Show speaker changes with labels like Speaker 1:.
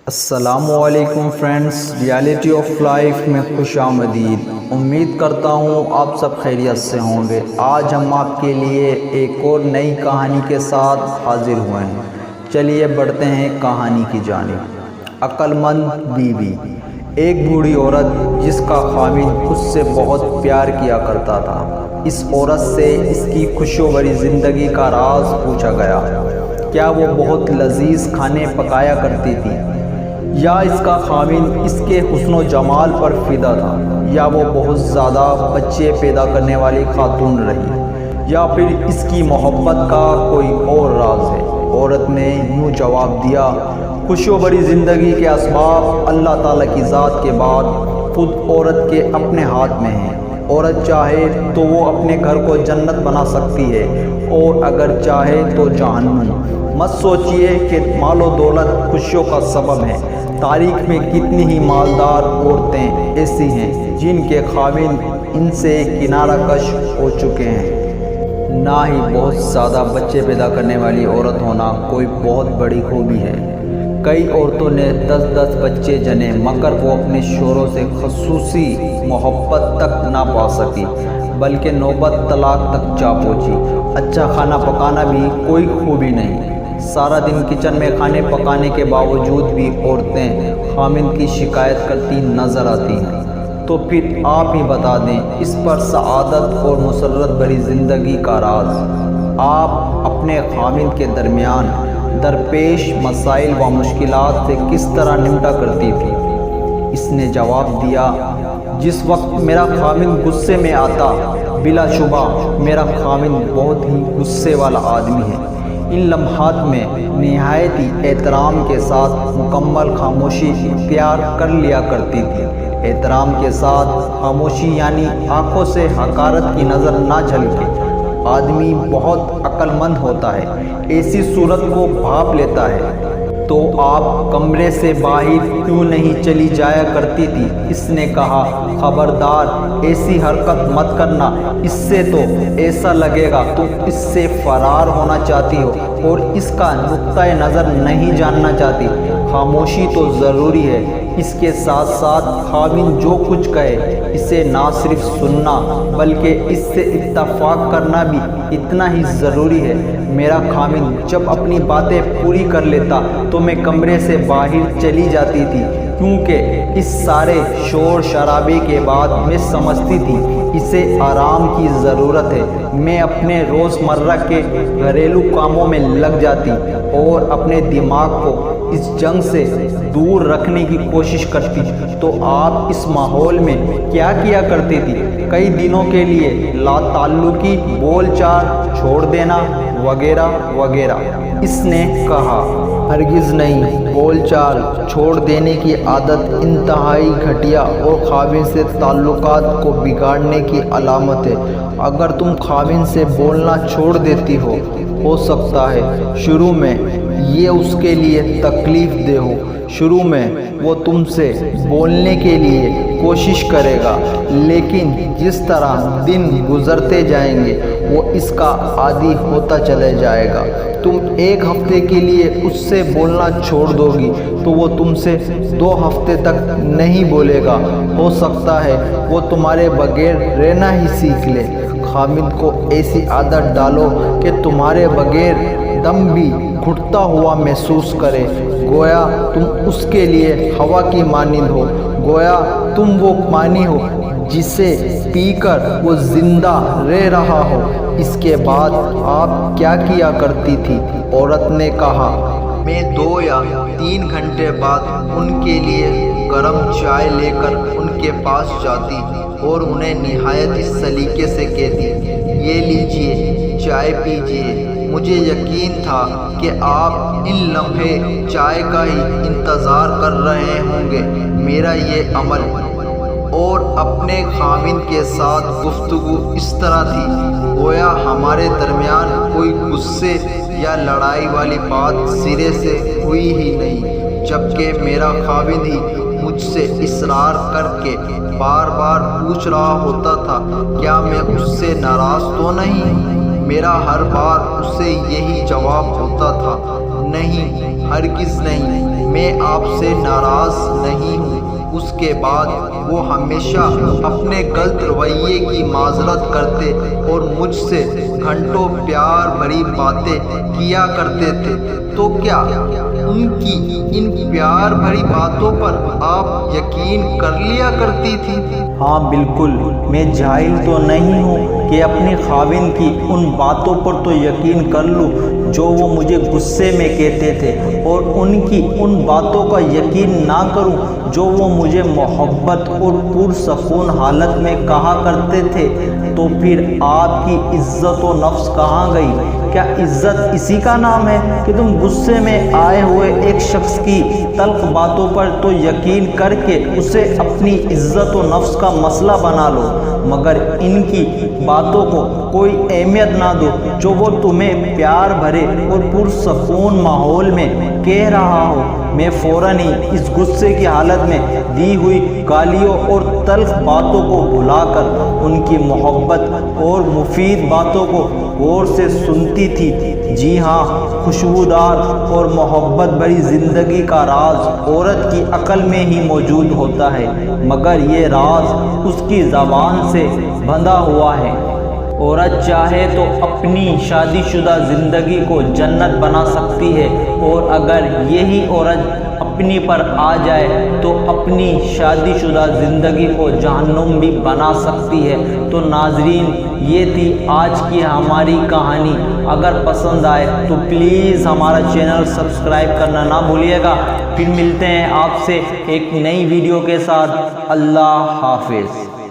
Speaker 1: السلام علیکم friends, reality of life میں خوش آمدید۔ امید کرتا ہوں آپ سب خیریت سے ہوں گے۔ آج ہم آپ کے لیے ایک اور نئی کہانی کے ساتھ حاضر ہوئے ہیں۔ چلیے بڑھتے ہیں کہانی کی جانب۔ عقل مند بیوی۔ ایک بوڑھی عورت جس کا خاوند اس سے بہت پیار کیا کرتا تھا۔ اس عورت سے اس کی خوشگوار زندگی کا راز پوچھا گیا۔ کیا وہ بہت لذیذ کھانے پکایا کرتی تھی، یا اس کا خاوند اس کے حسن و جمال پر فدا تھا، یا وہ بہت زیادہ بچے پیدا کرنے والی خاتون رہی، یا پھر اس کی محبت کا کوئی اور راز ہے؟ عورت نے یوں جواب دیا، خوشگوار زندگی کے اسباب اللہ تعالیٰ کی ذات کے بعد خود عورت کے اپنے ہاتھ میں ہیں۔ عورت چاہے تو وہ اپنے گھر کو جنت بنا سکتی ہے، اور اگر چاہے تو جہنم۔ مت سوچئے کہ مال و دولت خوشیوں کا سبب ہے۔ تاریخ میں کتنی ہی مالدار عورتیں ایسی ہیں جن کے خاوند ان سے کنارہ کش ہو چکے ہیں۔ نہ ہی بہت زیادہ بچے پیدا کرنے والی عورت ہونا کوئی بہت بڑی خوبی ہے۔ کئی عورتوں نے 10 بچے جنے، مگر وہ اپنے شوہروں سے خصوصی محبت تک نہ پا سکی، بلکہ نوبت طلاق تک جا پہنچی۔ اچھا کھانا پکانا بھی کوئی خوبی نہیں۔ سارا دن کچن میں کھانے پکانے کے باوجود بھی عورتیں خاوند کی شکایت کرتی نظر آتی ہیں۔ تو پھر آپ ہی بتا دیں اس پر سعادت اور مسرت بھری زندگی کا راز۔ آپ اپنے خاوند کے درمیان درپیش مسائل و مشکلات سے کس طرح نمٹا کرتی تھی؟ اس نے جواب دیا، جس وقت میرا خاوند غصے میں آتا، بلا شبہ میرا خاوند بہت ہی غصے والا آدمی ہے۔ ان لمحات میں نہایت ہی احترام کے ساتھ مکمل خاموشی اختیار کر لیا کرتی تھی۔ احترام کے ساتھ خاموشی یعنی آنکھوں سے حقارت کی نظر نہ جھلکے۔ آدمی بہت عقل مند ہوتا ہے، ایسی صورت کو بھاپ لیتا ہے۔ تو آپ کمرے سے باہر کیوں نہیں چلی جایا کرتی تھی؟ اس نے کہا، خبردار ایسی حرکت مت کرنا، اس سے تو ایسا لگے گا تم اس سے فرار ہونا چاہتی ہو اور اس کا نقطۂ نظر نہیں جاننا چاہتی۔ خاموشی تو ضروری ہے، اس کے ساتھ ساتھ خاوند جو کچھ کہے اسے نہ صرف سننا بلکہ اس سے اتفاق کرنا بھی اتنا ہی ضروری ہے۔ میرا خاوند جب اپنی باتیں پوری کر لیتا تو میں کمرے سے باہر چلی جاتی تھی، کیونکہ اس سارے شور شرابے کے بعد میں سمجھتی تھی اسے آرام کی ضرورت ہے۔ میں اپنے روزمرہ کے گھریلو کاموں میں لگ جاتی اور اپنے دماغ کو اس جنگ سے دور رکھنے کی کوشش کرتی۔ تو آپ اس ماحول میں کیا کیا کرتی تھی؟ کئی دنوں کے لیے لا تعلقی، بول چال چھوڑ دینا وغیرہ وغیرہ۔ اس نے کہا، ہرگز نہیں، بول چال چھوڑ دینے کی عادت انتہائی گھٹیا اور خاوند سے تعلقات کو بگاڑنے کی علامت ہے۔ اگر تم خاوند سے بولنا چھوڑ دیتی ہو سکتا ہے شروع میں یہ اس کے لیے تکلیف دہ ہو۔ شروع میں وہ تم سے بولنے کے لیے کوشش کرے گا، لیکن جس طرح دن گزرتے جائیں گے وہ اس کا عادی ہوتا چلے جائے گا۔ تم 1 ہفتے کے لیے اس سے بولنا چھوڑ دو گی تو وہ تم سے 2 ہفتے تک نہیں بولے گا۔ ہو سکتا ہے وہ تمہارے بغیر رہنا ہی سیکھ لے۔ خاوند کو ایسی عادت ڈالو کہ تمہارے بغیر دم بھی گھٹتا ہوا محسوس کرے، گویا تم اس کے لیے ہوا کی مانند ہو، گویا تم وہ پانی ہو جسے پی کر وہ زندہ رہ رہا ہو۔ اس کے بعد آپ کیا کیا کرتی تھی؟ عورت نے کہا، میں 2 یا 3 گھنٹے بعد ان کے لیے گرم چائے لے کر ان کے پاس جاتی اور انہیں نہایت سلیقے سے کہتی، یہ لیجئے چائے پیجئے۔ مجھے یقین تھا کہ آپ ان لمحے چائے کا ہی انتظار کر رہے ہوں گے۔ میرا یہ عمل اور اپنے خاوند کے ساتھ گفتگو اس طرح تھی گویا ہمارے درمیان کوئی غصے یا لڑائی والی بات سرے سے ہوئی ہی نہیں، جبکہ میرا خاوند ہی مجھ سے اصرار کر کے بار بار پوچھ رہا ہوتا تھا، کیا میں اس سے ناراض تو نہیں؟ میرا ہر بار اسے یہی جواب ہوتا تھا، نہیں، ہرگز نہیں، میں آپ سے ناراض نہیں ہوں۔ اس کے بعد وہ ہمیشہ اپنے غلط رویے کی معذرت کرتے اور مجھ سے گھنٹوں پیار بھری باتیں کیا کرتے تھے۔ تو کیا ان کی ان پیار بھری باتوں پر آپ یقین کر لیا کرتی تھی؟
Speaker 2: ہاں بالکل، میں جاہل تو نہیں ہوں کہ اپنی خاوند کی ان باتوں پر تو یقین کر لوں جو وہ مجھے غصے میں کہتے تھے، اور ان کی ان باتوں کا یقین نہ کروں جو وہ مجھے محبت اور پرسکون حالت میں کہا کرتے تھے۔ تو پھر آپ کی عزت و نفس کہاں گئی؟ کیا عزت اسی کا نام ہے کہ تم غصے میں آئے ہوئے ایک شخص کی تلخ باتوں پر تو یقین کر کے اسے اپنی عزت و نفس کا مسئلہ بنا لو، مگر ان کی باتوں کو کوئی اہمیت نہ دو جو وہ تمہیں پیار بھرے اور پرسکون ماحول میں کہہ رہا ہو؟ میں فوراً ہی اس غصے کی حالت میں دی ہوئی گالیوں اور تلخ باتوں کو بھلا کر ان کی محبت اور مفید باتوں کو غور سے سنتی تھی۔ جی ہاں، خوشبودار اور محبت بھری زندگی کا راز عورت کی عقل میں ہی موجود ہوتا ہے، مگر یہ راز اس کی زبان سے بندھا ہوا ہے۔ عورت چاہے تو اپنی شادی شدہ زندگی کو جنت بنا سکتی ہے، اور اگر یہی عورت اپنی پر آ جائے تو اپنی شادی شدہ زندگی کو جہنم بھی بنا سکتی ہے۔ تو ناظرین، یہ تھی آج کی ہماری کہانی۔ اگر پسند آئے تو پلیز ہمارا چینل سبسکرائب کرنا نہ بھولیے گا۔ پھر ملتے ہیں آپ سے ایک نئی ویڈیو کے ساتھ۔ اللہ حافظ۔